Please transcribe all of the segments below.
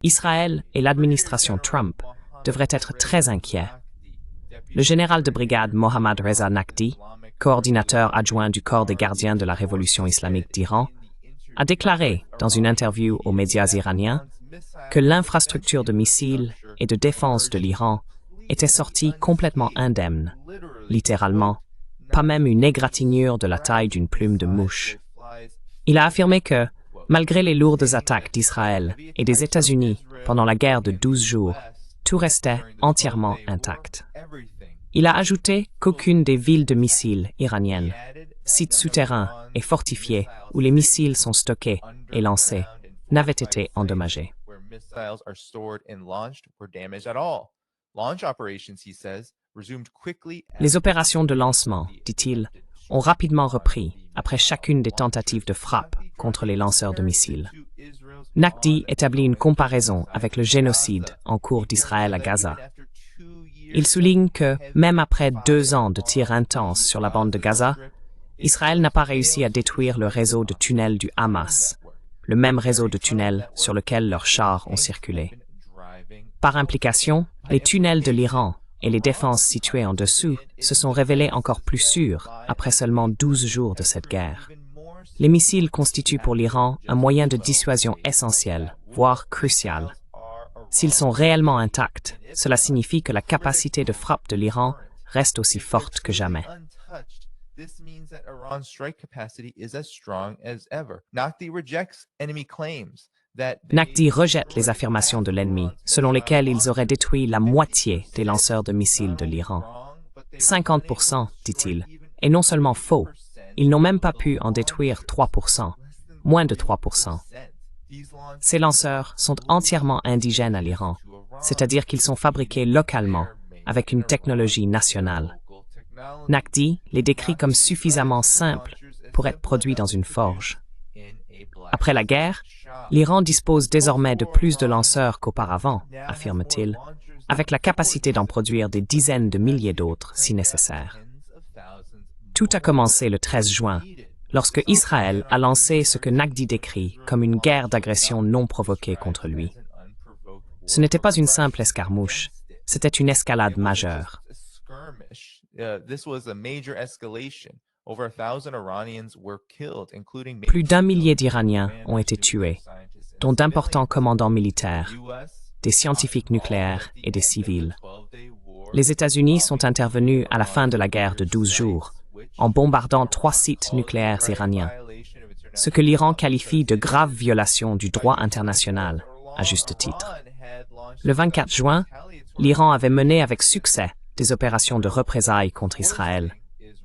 Israël et l'administration Trump devraient être très inquiets. Le général de brigade Mohammad Reza Naqvi, coordinateur adjoint du corps des gardiens de la révolution islamique d'Iran, a déclaré dans une interview aux médias iraniens que l'infrastructure de missiles et de défense de l'Iran était sortie complètement indemne, littéralement, pas même une égratignure de la taille d'une plume de mouche. Il a affirmé que, malgré les lourdes attaques d'Israël et des États-Unis pendant la guerre de 12 jours, tout restait entièrement intact. Il a ajouté qu'aucune des villes de missiles iraniennes, sites souterrains et fortifiés où les missiles sont stockés et lancés, n'avait été endommagée. Les opérations de lancement, dit-il, ont rapidement repris après chacune des tentatives de frappe contre les lanceurs de missiles. Naqvi établit une comparaison avec le génocide en cours d'Israël à Gaza. Il souligne que, même après 2 ans de tirs intenses sur la bande de Gaza, Israël n'a pas réussi à détruire le réseau de tunnels du Hamas, le même réseau de tunnels sur lequel leurs chars ont circulé. Par implication, les tunnels de l'Iran et les défenses situées en dessous se sont révélés encore plus sûrs après seulement 12 jours de cette guerre. Les missiles constituent pour l'Iran un moyen de dissuasion essentiel, voire crucial. S'ils sont réellement intacts, cela signifie que la capacité de frappe de l'Iran reste aussi forte que jamais. Naqvi rejette les affirmations de l'ennemi, selon lesquelles ils auraient détruit la moitié des lanceurs de missiles de l'Iran. 50%, dit-il, est non seulement faux, ils n'ont même pas pu en détruire 3%, moins de 3%. Ces lanceurs sont entièrement indigènes à l'Iran, c'est-à-dire qu'ils sont fabriqués localement, avec une technologie nationale. Naqvi les décrit comme suffisamment simples pour être produits dans une forge. Après la guerre, l'Iran dispose désormais de plus de lanceurs qu'auparavant, affirme-t-il, avec la capacité d'en produire des dizaines de milliers d'autres si nécessaire. Tout a commencé le 13 juin, lorsque Israël a lancé ce que Naqvi décrit comme une guerre d'agression non provoquée contre lui. Ce n'était pas une simple escarmouche, c'était une escalade majeure. Plus d'1 millier d'Iraniens ont été tués, dont d'importants commandants militaires, des scientifiques nucléaires et des civils. Les États-Unis sont intervenus à la fin de la guerre de 12 jours, en bombardant 3 sites nucléaires iraniens, ce que l'Iran qualifie de graves violations du droit international, à juste titre. Le 24 juin, l'Iran avait mené avec succès des opérations de représailles contre Israël,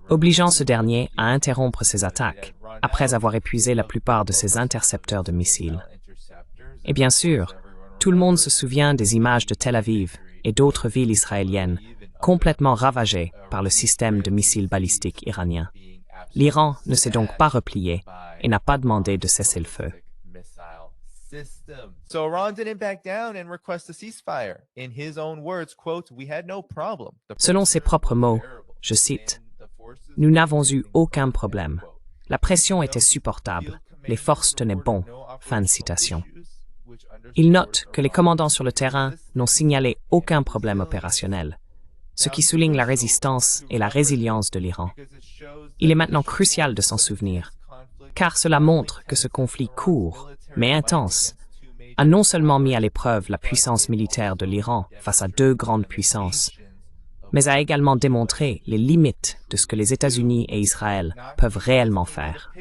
obligeant ce dernier à interrompre ses attaques après avoir épuisé la plupart de ses intercepteurs de missiles. Et bien sûr, tout le monde se souvient des images de Tel Aviv et d'autres villes israéliennes complètement ravagées par le système de missiles balistiques iranien. L'Iran ne s'est donc pas replié et n'a pas demandé de cesser le feu. Selon ses propres mots, je cite, « Nous n'avons eu aucun problème. La pression était supportable. Les forces tenaient bon. » Fin de citation. Il note que les commandants sur le terrain n'ont signalé aucun problème opérationnel, ce qui souligne la résistance et la résilience de l'Iran. Il est maintenant crucial de s'en souvenir, car cela montre que ce conflit court, mais intense, a non seulement mis à l'épreuve la puissance militaire de l'Iran face à 2 grandes puissances, mais a également démontré les limites de ce que les États-Unis et Israël peuvent réellement faire.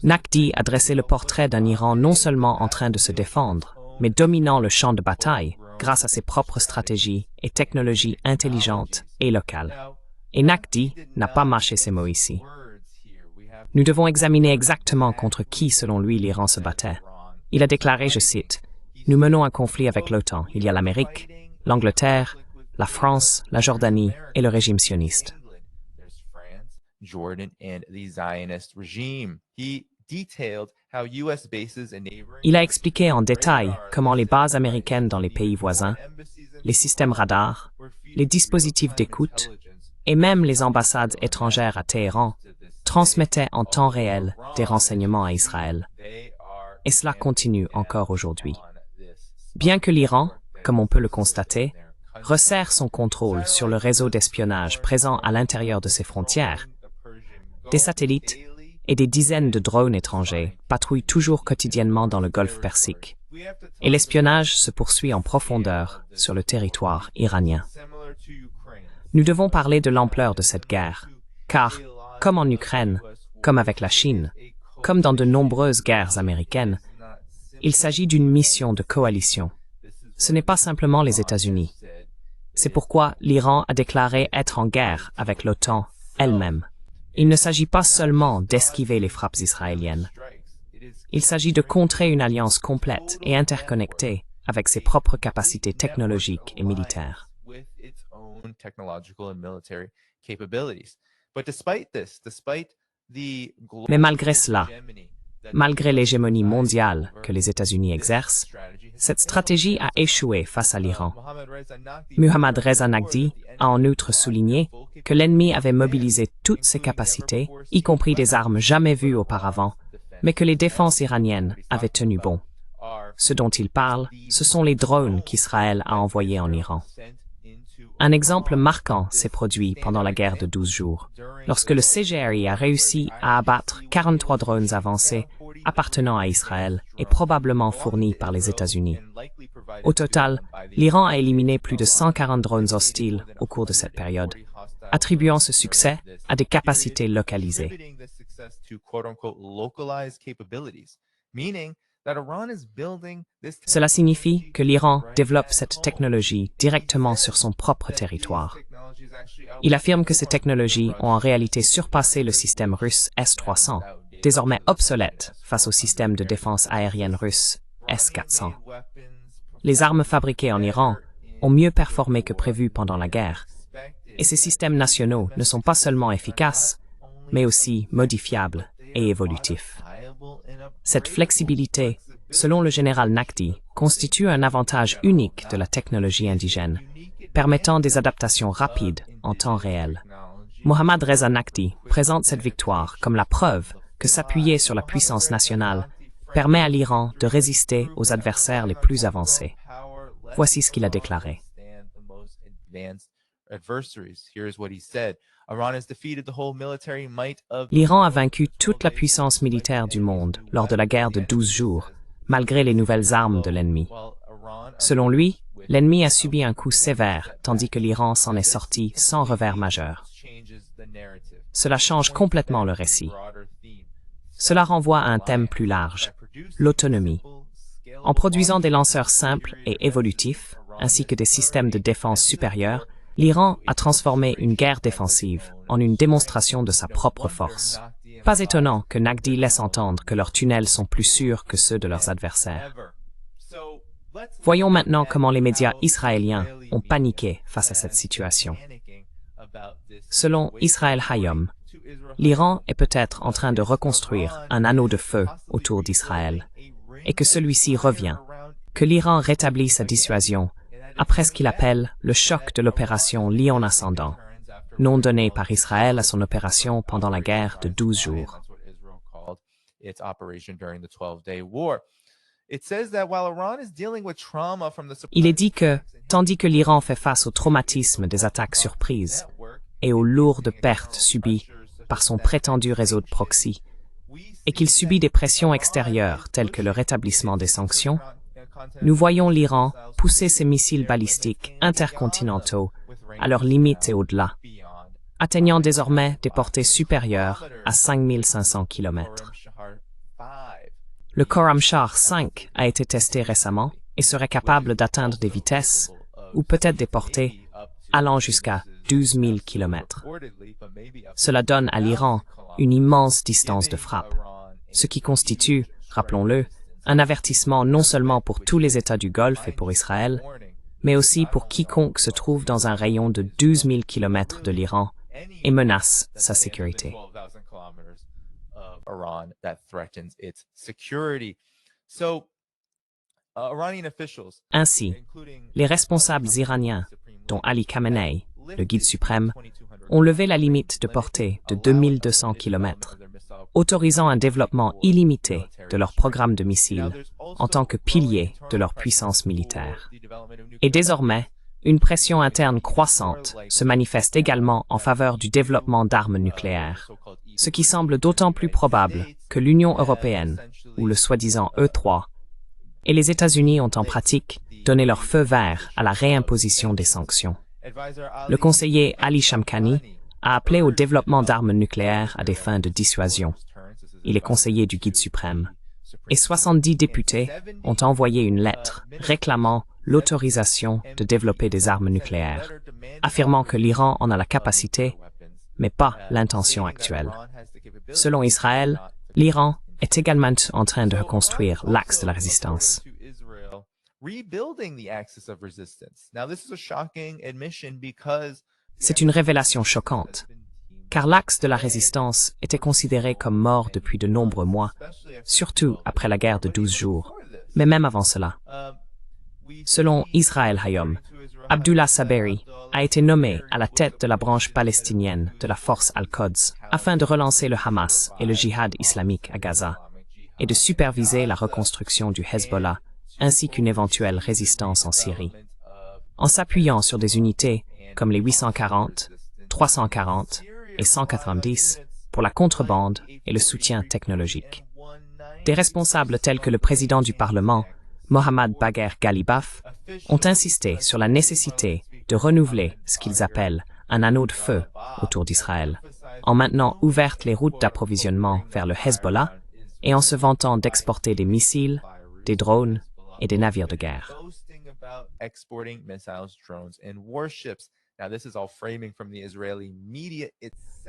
Naqvi a dressé le portrait d'un Iran non seulement en train de se défendre, mais dominant le champ de bataille grâce à ses propres stratégies et technologies intelligentes et locales. Et Naqvi n'a pas mâché ses mots ici. Nous devons examiner exactement contre qui, selon lui, l'Iran se battait. Il a déclaré, je cite, « Nous menons un conflit avec l'OTAN. Il y a l'Amérique, l'Angleterre, la France, la Jordanie et le régime sioniste. » Il a expliqué en détail comment les bases américaines dans les pays voisins, les systèmes radars, les dispositifs d'écoute et même les ambassades étrangères à Téhéran transmettaient en temps réel des renseignements à Israël. et cela continue encore aujourd'hui. Bien que l'Iran, comme on peut le constater, resserre son contrôle sur le réseau d'espionnage présent à l'intérieur de ses frontières, des satellites et des dizaines de drones étrangers patrouillent toujours quotidiennement dans le Golfe Persique, et l'espionnage se poursuit en profondeur sur le territoire iranien. Nous devons parler de l'ampleur de cette guerre, car, comme en Ukraine, comme avec la Chine, comme dans de nombreuses guerres américaines, il s'agit d'une mission de coalition. Ce n'est pas simplement les États-Unis. C'est pourquoi l'Iran a déclaré être en guerre avec l'OTAN elle-même. Il ne s'agit pas seulement d'esquiver les frappes israéliennes. Il s'agit de contrer une alliance complète et interconnectée avec ses propres capacités technologiques et militaires. Mais malgré cela, malgré l'hégémonie mondiale que les États-Unis exercent, cette stratégie a échoué face à l'Iran. Mohammad Reza Naqvi a en outre souligné que l'ennemi avait mobilisé toutes ses capacités, y compris des armes jamais vues auparavant, mais que les défenses iraniennes avaient tenu bon. Ce dont il parle, ce sont les drones qu'Israël a envoyés en Iran. Un exemple marquant s'est produit pendant la guerre de 12 jours, lorsque le CGRI a réussi à abattre 43 drones avancés appartenant à Israël et probablement fournis par les États-Unis. Au total, l'Iran a éliminé plus de 140 drones hostiles au cours de cette période, attribuant ce succès à des capacités localisées. Cela signifie que l'Iran développe cette technologie directement sur son propre territoire. Il affirme que ces technologies ont en réalité surpassé le système russe S-300, désormais obsolète face au système de défense aérienne russe S-400. Les armes fabriquées en Iran ont mieux performé que prévu pendant la guerre, et ces systèmes nationaux ne sont pas seulement efficaces, mais aussi modifiables et évolutifs. Cette flexibilité, selon le général Naqvi, constitue un avantage unique de la technologie indigène, permettant des adaptations rapides en temps réel. Mohammad Reza Naqvi présente cette victoire comme la preuve que s'appuyer sur la puissance nationale permet à l'Iran de résister aux adversaires les plus avancés. Voici ce qu'il a déclaré. L'Iran a vaincu toute la puissance militaire du monde lors de la guerre de 12 jours, malgré les nouvelles armes de l'ennemi. Selon lui, l'ennemi a subi un coup sévère, tandis que l'Iran s'en est sorti sans revers majeur. Cela change complètement le récit. Cela renvoie à un thème plus large, l'autonomie. En produisant des lanceurs simples et évolutifs, ainsi que des systèmes de défense supérieurs, l'Iran a transformé une guerre défensive en une démonstration de sa propre force. Pas étonnant que Naqvi laisse entendre que leurs tunnels sont plus sûrs que ceux de leurs adversaires. Voyons maintenant comment les médias israéliens ont paniqué face à cette situation. Selon Israel Hayom, l'Iran est peut-être en train de reconstruire un anneau de feu autour d'Israël, et que celui-ci revient, que l'Iran rétablit sa dissuasion après ce qu'il appelle le choc de l'opération Lion Ascendant, nom donné par Israël à son opération pendant la guerre de 12 jours. Il est dit que, tandis que l'Iran fait face au traumatisme des attaques surprises et aux lourdes pertes subies par son prétendu réseau de proxy, et qu'il subit des pressions extérieures telles que le rétablissement des sanctions, nous voyons l'Iran pousser ses missiles balistiques intercontinentaux à leurs limites et au-delà, atteignant désormais des portées supérieures à 5500 km. Le Khorramshahr 5 a été testé récemment et serait capable d'atteindre des vitesses, ou peut-être des portées, allant jusqu'à 12 000 km. Cela donne à l'Iran une immense distance de frappe, ce qui constitue, rappelons-le, un avertissement non seulement pour tous les États du Golfe et pour Israël, mais aussi pour quiconque se trouve dans un rayon de 12 000 km de l'Iran et menace sa sécurité. Ainsi, les responsables iraniens, dont Ali Khamenei, le guide suprême, ont levé la limite de portée de 2200 km, autorisant un développement illimité de leur programme de missiles en tant que pilier de leur puissance militaire. Et désormais, une pression interne croissante se manifeste également en faveur du développement d'armes nucléaires, ce qui semble d'autant plus probable que l'Union européenne, ou le soi-disant E3, et les États-Unis ont en pratique donné leur feu vert à la réimposition des sanctions. Le conseiller Ali Shamkhani a appelé au développement d'armes nucléaires à des fins de dissuasion. Il est conseiller du guide suprême. Et 70 députés ont envoyé une lettre réclamant l'autorisation de développer des armes nucléaires, affirmant que l'Iran en a la capacité, mais pas l'intention actuelle. Selon Israël, l'Iran est également en train de reconstruire l'axe de la résistance. C'est une révélation choquante, car l'axe de la résistance était considéré comme mort depuis de nombreux mois, surtout après la guerre de 12 jours, mais même avant cela. Selon Israel Hayom, Abdullah Saberi a été nommé à la tête de la branche palestinienne de la force Al-Quds afin de relancer le Hamas et le djihad islamique à Gaza et de superviser la reconstruction du Hezbollah ainsi qu'une éventuelle résistance en Syrie. En s'appuyant sur des unités comme les 840, 340 et 190 pour la contrebande et le soutien technologique. Des responsables tels que le président du Parlement, Mohammad Bagher Ghalibaf, ont insisté sur la nécessité de renouveler ce qu'ils appellent un anneau de feu autour d'Israël, en maintenant ouvertes les routes d'approvisionnement vers le Hezbollah et en se vantant d'exporter des missiles, des drones et des navires de guerre.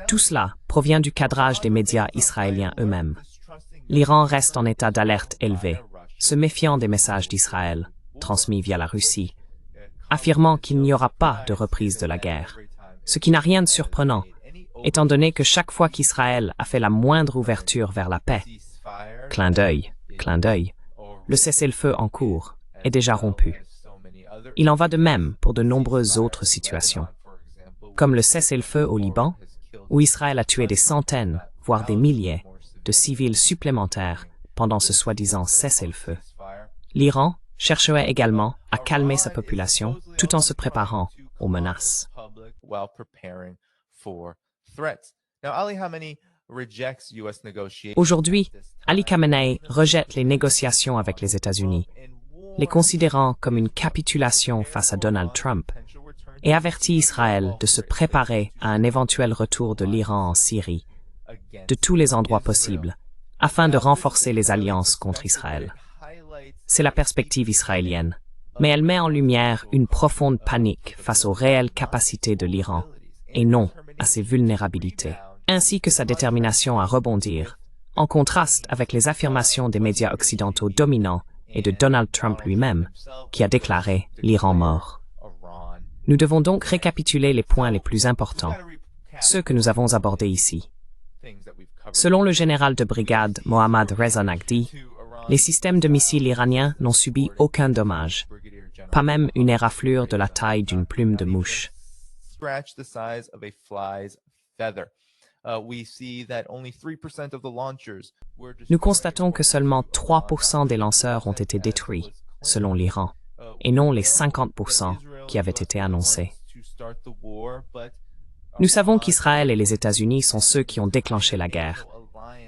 Tout cela provient du cadrage des médias israéliens eux-mêmes. L'Iran reste en état d'alerte élevé, se méfiant des messages d'Israël, transmis via la Russie, affirmant qu'il n'y aura pas de reprise de la guerre, ce qui n'a rien de surprenant, étant donné que chaque fois qu'Israël a fait la moindre ouverture vers la paix, clin d'œil, le cessez-le-feu en cours est déjà rompu. Il en va de même pour de nombreuses autres situations, comme le cessez-le-feu au Liban, où Israël a tué des centaines, voire des milliers, de civils supplémentaires pendant ce soi-disant cessez-le-feu. L'Iran chercherait également à calmer sa population tout en se préparant aux menaces. Aujourd'hui, Ali Khamenei rejette les négociations avec les États-Unis, les considérant comme une capitulation face à Donald Trump, et avertit Israël de se préparer à un éventuel retour de l'Iran en Syrie, de tous les endroits possibles, afin de renforcer les alliances contre Israël. C'est la perspective israélienne, mais elle met en lumière une profonde panique face aux réelles capacités de l'Iran, et non à ses vulnérabilités, ainsi que sa détermination à rebondir, en contraste avec les affirmations des médias occidentaux dominants et de Donald Trump lui-même, qui a déclaré l'Iran mort. Nous devons donc récapituler les points les plus importants, ceux que nous avons abordés ici. Selon le général de brigade Mohammad Reza Naqvi, les systèmes de missiles iraniens n'ont subi aucun dommage, pas même une éraflure de la taille d'une plume de mouche. Nous constatons que seulement 3% des lanceurs ont été détruits, selon l'Iran, et non les 50% qui avaient été annoncés. Nous savons qu'Israël et les États-Unis sont ceux qui ont déclenché la guerre,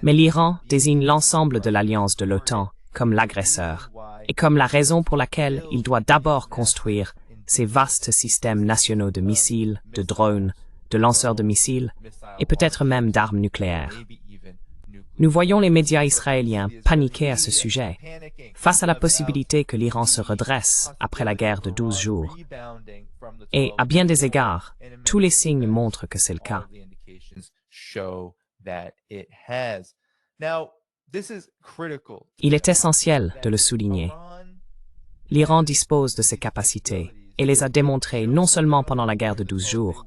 mais l'Iran désigne l'ensemble de l'alliance de l'OTAN comme l'agresseur, et comme la raison pour laquelle il doit d'abord construire ces vastes systèmes nationaux de missiles, de drones, de lanceurs de missiles, et peut-être même d'armes nucléaires. Nous voyons les médias israéliens paniquer à ce sujet, face à la possibilité que l'Iran se redresse après la guerre de 12 jours. Et à bien des égards, tous les signes montrent que c'est le cas. Il est essentiel de le souligner. L'Iran dispose de ses capacités et les a démontrées non seulement pendant la guerre de 12 jours,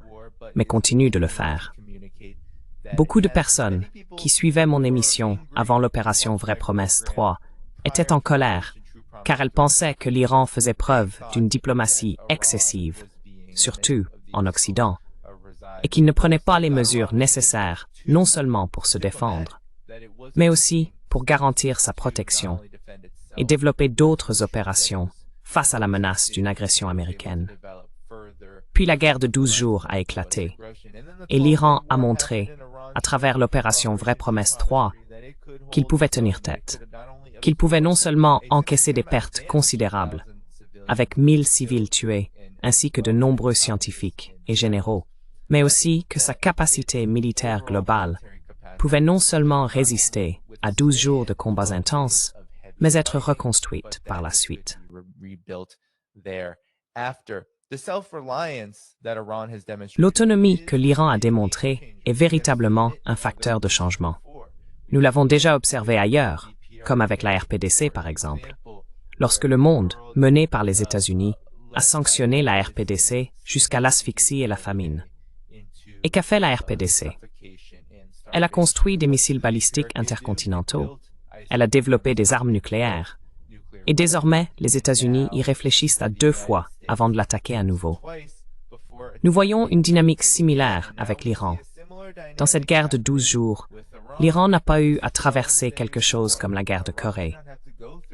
mais continue de le faire. Beaucoup de personnes qui suivaient mon émission avant l'opération Vraie Promesse 3 étaient en colère, car elles pensaient que l'Iran faisait preuve d'une diplomatie excessive, surtout en Occident, et qu'il ne prenait pas les mesures nécessaires non seulement pour se défendre, mais aussi pour garantir sa protection et développer d'autres opérations face à la menace d'une agression américaine. Puis la guerre de 12 jours a éclaté, et l'Iran a montré, à travers l'opération Vraie Promesse 3, qu'il pouvait tenir tête, qu'il pouvait non seulement encaisser des pertes considérables, avec 1000 civils tués, ainsi que de nombreux scientifiques et généraux, mais aussi que sa capacité militaire globale pouvait non seulement résister à 12 jours de combats intenses, mais être reconstruite par la suite. L'autonomie que l'Iran a démontrée est véritablement un facteur de changement. Nous l'avons déjà observé ailleurs, comme avec la RPDC par exemple, lorsque le monde, mené par les États-Unis, a sanctionné la RPDC jusqu'à l'asphyxie et la famine. Et qu'a fait la RPDC? Elle a construit des missiles balistiques intercontinentaux, elle a développé des armes nucléaires, et désormais les États-Unis y réfléchissent à 2 fois avant de l'attaquer à nouveau. Nous voyons une dynamique similaire avec l'Iran. Dans cette guerre de 12 jours, l'Iran n'a pas eu à traverser quelque chose comme la guerre de Corée,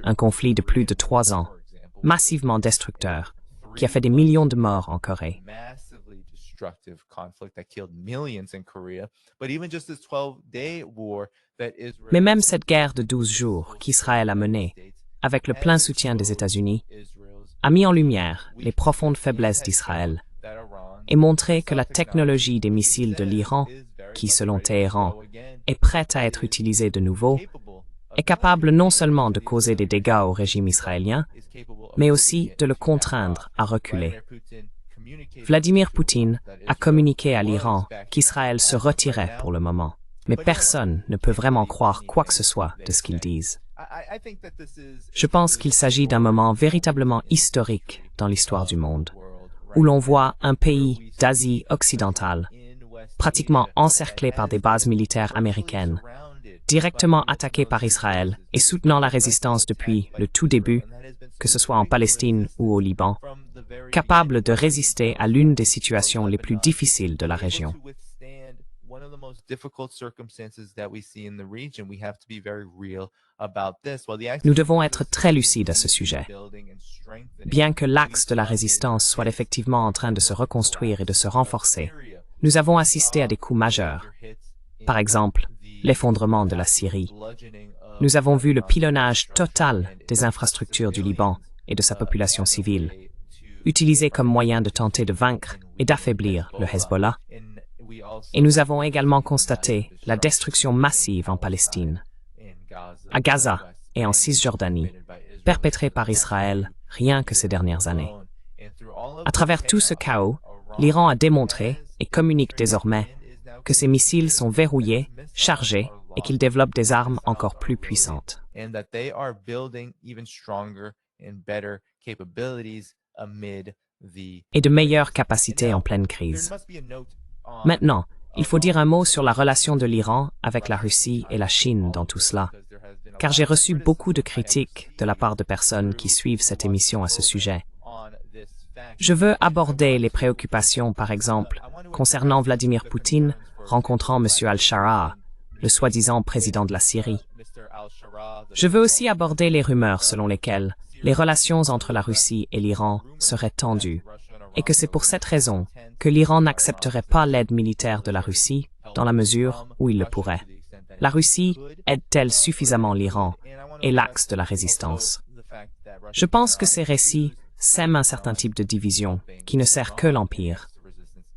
un conflit de plus de 3 ans, massivement destructeur, qui a fait des millions de morts en Corée. Mais même cette guerre de 12 jours qu'Israël a menée, avec le plein soutien des États-Unis, a mis en lumière les profondes faiblesses d'Israël et montré que la technologie des missiles de l'Iran, qui, selon Téhéran, est prête à être utilisée de nouveau, est capable non seulement de causer des dégâts au régime israélien, mais aussi de le contraindre à reculer. Vladimir Poutine a communiqué à l'Iran qu'Israël se retirait pour le moment, mais personne ne peut vraiment croire quoi que ce soit de ce qu'ils disent. Je pense qu'il s'agit d'un moment véritablement historique dans l'histoire du monde, où l'on voit un pays d'Asie occidentale, pratiquement encerclé par des bases militaires américaines, directement attaqué par Israël et soutenant la résistance depuis le tout début, que ce soit en Palestine ou au Liban, capable de résister à l'une des situations les plus difficiles de la région. Nous devons être très lucides à ce sujet. Bien que l'axe de la résistance soit effectivement en train de se reconstruire et de se renforcer, nous avons assisté à des coups majeurs. Par exemple, l'effondrement de la Syrie. Nous avons vu le pilonnage total des infrastructures du Liban et de sa population civile, utilisé comme moyen de tenter de vaincre et d'affaiblir le Hezbollah. Et nous avons également constaté la destruction massive en Palestine, à Gaza et en Cisjordanie, perpétrée par Israël rien que ces dernières années. À travers tout ce chaos, l'Iran a démontré et communique désormais que ses missiles sont verrouillés, chargés et qu'ils développent des armes encore plus puissantes. Et de meilleures capacités en pleine crise. Maintenant, il faut dire un mot sur la relation de l'Iran avec la Russie et la Chine dans tout cela, car j'ai reçu beaucoup de critiques de la part de personnes qui suivent cette émission à ce sujet. Je veux aborder les préoccupations, par exemple, concernant Vladimir Poutine rencontrant M. Al-Shara, le soi-disant président de la Syrie. Je veux aussi aborder les rumeurs selon lesquelles les relations entre la Russie et l'Iran seraient tendues, et que c'est pour cette raison que l'Iran n'accepterait pas l'aide militaire de la Russie dans la mesure où il le pourrait. La Russie aide-t-elle suffisamment l'Iran et l'axe de la résistance? Je pense que ces récits sèment un certain type de division qui ne sert que l'Empire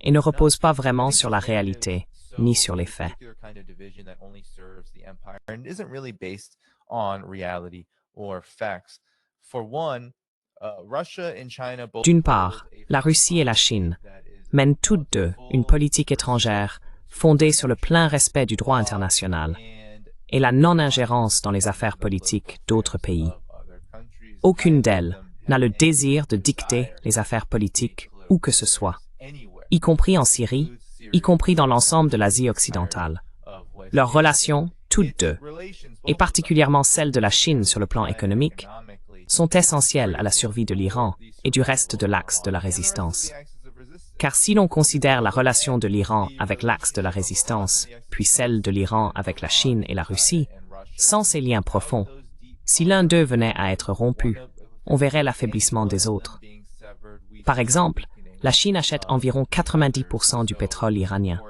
et ne repose pas vraiment sur la réalité ni sur les faits. D'une part, la Russie et la Chine mènent toutes deux une politique étrangère fondée sur le plein respect du droit international et la non-ingérence dans les affaires politiques d'autres pays. Aucune d'elles n'a le désir de dicter les affaires politiques où que ce soit, y compris en Syrie, y compris dans l'ensemble de l'Asie occidentale. Leurs relations, toutes deux, et particulièrement celles de la Chine sur le plan économique, sont essentielles à la survie de l'Iran et du reste de l'axe de la résistance. Car si l'on considère la relation de l'Iran avec l'axe de la résistance, puis celle de l'Iran avec la Chine et la Russie, sans ces liens profonds, si l'un d'eux venait à être rompu, on verrait l'affaiblissement des autres. Par exemple, la Chine achète environ 90% du pétrole iranien.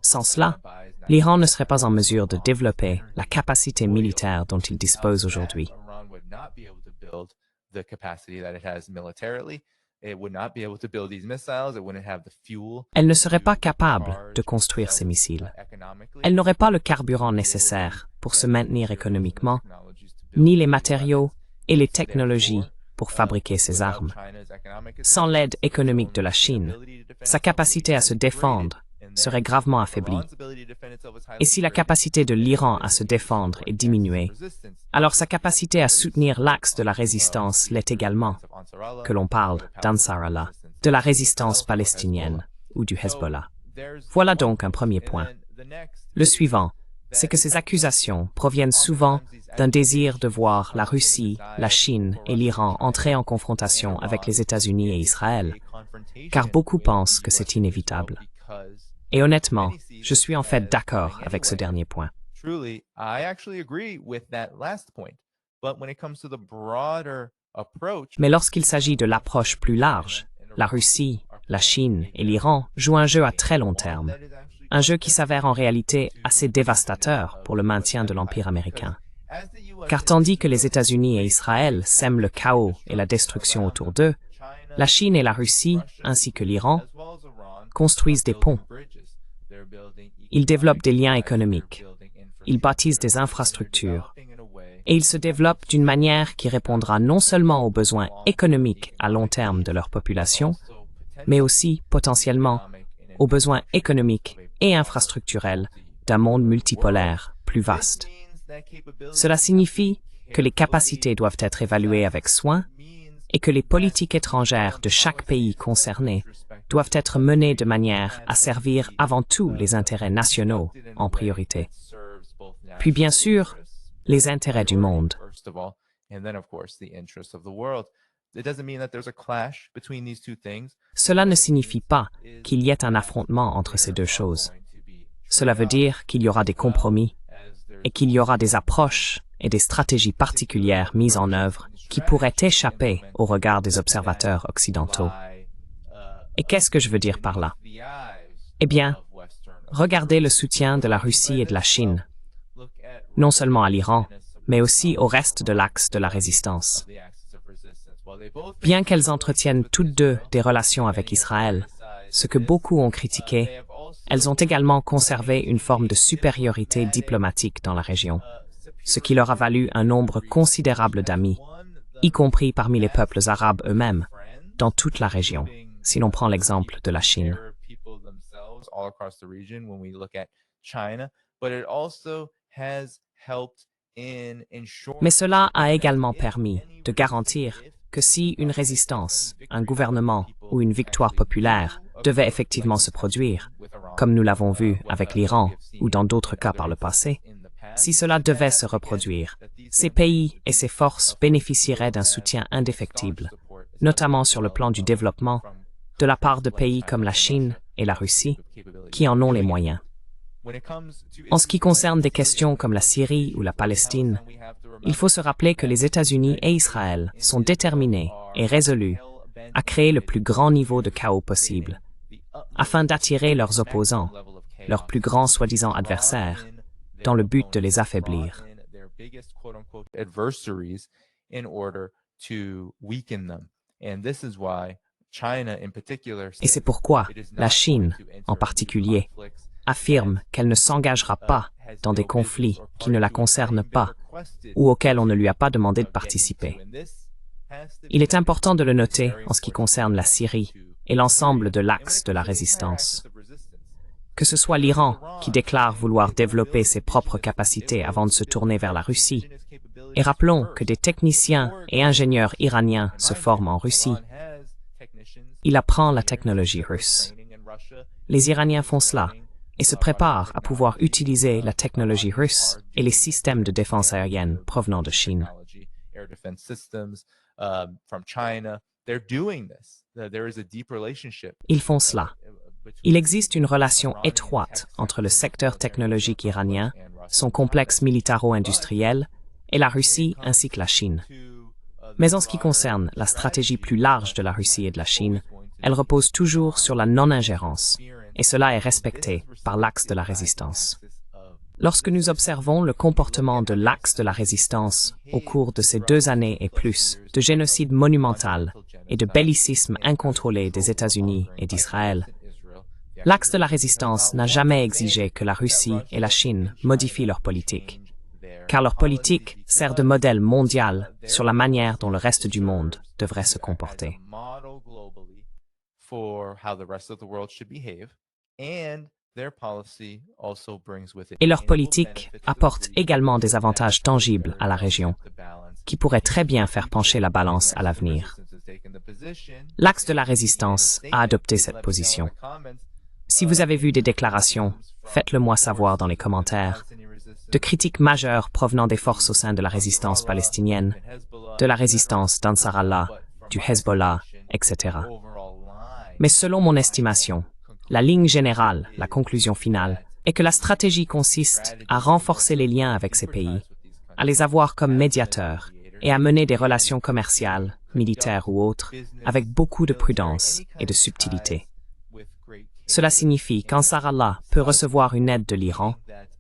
Sans cela, l'Iran ne serait pas en mesure de développer la capacité militaire dont il dispose aujourd'hui. Elle ne serait pas capable de construire ces missiles. Elle n'aurait pas le carburant nécessaire pour se maintenir économiquement, ni les matériaux et les technologies pour fabriquer ses armes. Sans l'aide économique de la Chine, sa capacité à se défendre serait gravement affaiblie. Et si la capacité de l'Iran à se défendre est diminuée, alors sa capacité à soutenir l'axe de la résistance l'est également, que l'on parle d'Ansar Allah, de la résistance palestinienne ou du Hezbollah. Voilà donc un premier point. Le suivant, c'est que ces accusations proviennent souvent d'un désir de voir la Russie, la Chine et l'Iran entrer en confrontation avec les États-Unis et Israël, car beaucoup pensent que c'est inévitable. Et honnêtement, je suis en fait d'accord avec ce dernier point. Mais lorsqu'il s'agit de l'approche plus large, la Russie, la Chine et l'Iran jouent un jeu à très long terme, un jeu qui s'avère en réalité assez dévastateur pour le maintien de l'Empire américain. Car tandis que les États-Unis et Israël sèment le chaos et la destruction autour d'eux, la Chine et la Russie, ainsi que l'Iran, construisent des ponts. Ils développent des liens économiques. Ils bâtissent des infrastructures. Et ils se développent d'une manière qui répondra non seulement aux besoins économiques à long terme de leur population, mais aussi, potentiellement, aux besoins économiques et infrastructurels d'un monde multipolaire plus vaste. Cela signifie que les capacités doivent être évaluées avec soin et que les politiques étrangères de chaque pays concerné doivent être menées de manière à servir avant tout les intérêts nationaux en priorité. Puis bien sûr, les intérêts du monde. Cela ne signifie pas qu'il y ait un affrontement entre ces deux choses. Cela veut dire qu'il y aura des compromis et qu'il y aura des approches et des stratégies particulières mises en œuvre qui pourraient échapper au regard des observateurs occidentaux. Et qu'est-ce que je veux dire par là? Eh bien, regardez le soutien de la Russie et de la Chine, non seulement à l'Iran, mais aussi au reste de l'axe de la résistance. Bien qu'elles entretiennent toutes deux des relations avec Israël, ce que beaucoup ont critiqué, elles ont également conservé une forme de supériorité diplomatique dans la région, ce qui leur a valu un nombre considérable d'amis, y compris parmi les peuples arabes eux-mêmes, dans toute la région, si l'on prend l'exemple de la Chine. Mais cela a également permis de garantir que si une résistance, un gouvernement ou une victoire populaire devait effectivement se produire, comme nous l'avons vu avec l'Iran ou dans d'autres cas par le passé, si cela devait se reproduire, ces pays et ces forces bénéficieraient d'un soutien indéfectible, notamment sur le plan du développement, de la part de pays comme la Chine et la Russie, qui en ont les moyens. En ce qui concerne des questions comme la Syrie ou la Palestine, il faut se rappeler que les États-Unis et Israël sont déterminés et résolus à créer le plus grand niveau de chaos possible, afin d'attirer leurs opposants, leurs plus grands soi-disant adversaires, dans le but de les affaiblir. Et c'est pourquoi la Chine, en particulier, affirme qu'elle ne s'engagera pas dans des conflits qui ne la concernent pas ou auxquels on ne lui a pas demandé de participer. Il est important de le noter en ce qui concerne la Syrie et l'ensemble de l'axe de la résistance. Que ce soit l'Iran qui déclare vouloir développer ses propres capacités avant de se tourner vers la Russie, et rappelons que des techniciens et ingénieurs iraniens se forment en Russie, il apprend la technologie russe. Les Iraniens font cela et se préparent à pouvoir utiliser la technologie russe et les systèmes de défense aérienne provenant de Chine. Ils font cela. Il existe une relation étroite entre le secteur technologique iranien, son complexe militaro-industriel, et la Russie ainsi que la Chine. Mais en ce qui concerne la stratégie plus large de la Russie et de la Chine, elle repose toujours sur la non-ingérence, et cela est respecté par l'axe de la résistance. Lorsque nous observons le comportement de l'axe de la résistance au cours de ces 2 années et plus de génocide monumental et de bellicisme incontrôlé des États-Unis et d'Israël, l'axe de la résistance n'a jamais exigé que la Russie et la Chine modifient leur politique, car leur politique sert de modèle mondial sur la manière dont le reste du monde devrait se comporter. Et leur politique apporte également des avantages tangibles à la région, qui pourraient très bien faire pencher la balance à l'avenir. L'axe de la résistance a adopté cette position. Si vous avez vu des déclarations, faites-le moi savoir dans les commentaires, de critiques majeures provenant des forces au sein de la résistance palestinienne, de la résistance d'Ansar Allah, du Hezbollah, etc. Mais selon mon estimation, la ligne générale, la conclusion finale, est que la stratégie consiste à renforcer les liens avec ces pays, à les avoir comme médiateurs et à mener des relations commerciales, militaires ou autres, avec beaucoup de prudence et de subtilité. Cela signifie qu'Ansar Allah peut recevoir une aide de l'Iran,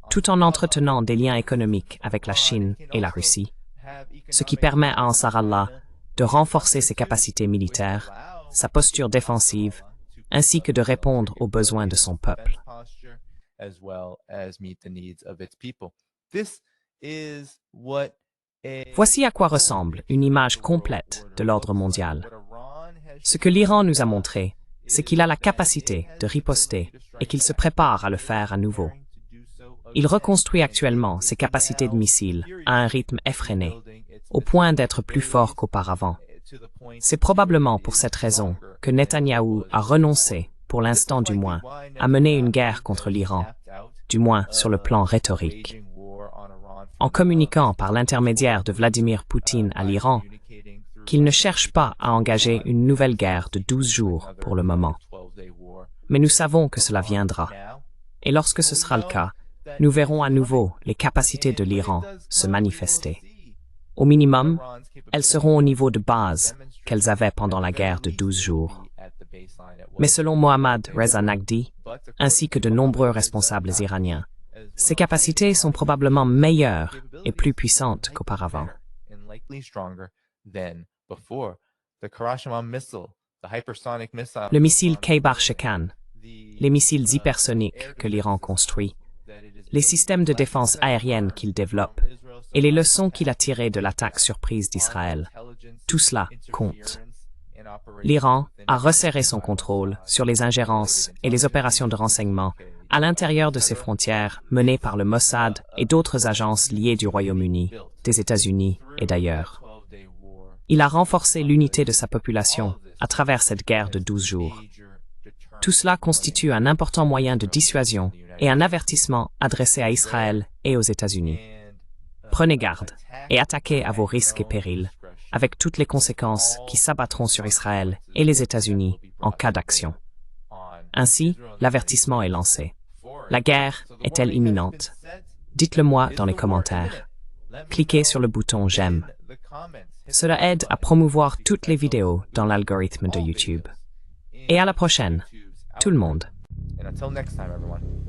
tout en entretenant des liens économiques avec la Chine et la Russie, ce qui permet à Ansar Allah de renforcer ses capacités militaires, sa posture défensive, ainsi que de répondre aux besoins de son peuple. Voici à quoi ressemble une image complète de l'ordre mondial. Ce que l'Iran nous a montré, c'est qu'il a la capacité de riposter et qu'il se prépare à le faire à nouveau. Il reconstruit actuellement ses capacités de missiles à un rythme effréné, au point d'être plus fort qu'auparavant. C'est probablement pour cette raison que Netanyahou a renoncé, pour l'instant du moins, à mener une guerre contre l'Iran, du moins sur le plan rhétorique. En communiquant par l'intermédiaire de Vladimir Poutine à l'Iran, qu'il ne cherche pas à engager une nouvelle guerre de 12 jours pour le moment. Mais nous savons que cela viendra. Et lorsque ce sera le cas, nous verrons à nouveau les capacités de l'Iran se manifester. Au minimum, elles seront au niveau de base qu'elles avaient pendant la guerre de 12 jours. Mais selon Mohammad Reza Naqvi, ainsi que de nombreux responsables iraniens, ces capacités sont probablement meilleures et plus puissantes qu'auparavant. Le missile Khaybar-Shekan, les missiles hypersoniques que l'Iran construit, les systèmes de défense aérienne qu'il développe et les leçons qu'il a tirées de l'attaque surprise d'Israël, tout cela compte. L'Iran a resserré son contrôle sur les ingérences et les opérations de renseignement à l'intérieur de ses frontières menées par le Mossad et d'autres agences liées du Royaume-Uni, des États-Unis et d'ailleurs. Il a renforcé l'unité de sa population à travers cette guerre de 12 jours. Tout cela constitue un important moyen de dissuasion et un avertissement adressé à Israël et aux États-Unis. Prenez garde et attaquez à vos risques et périls, avec toutes les conséquences qui s'abattront sur Israël et les États-Unis en cas d'action. Ainsi, l'avertissement est lancé. La guerre est-elle imminente? Dites-le moi dans les commentaires. Cliquez sur le bouton « J'aime ». Cela aide à promouvoir toutes les vidéos dans l'algorithme de YouTube. Et à la prochaine, tout le monde. And until next time, everyone.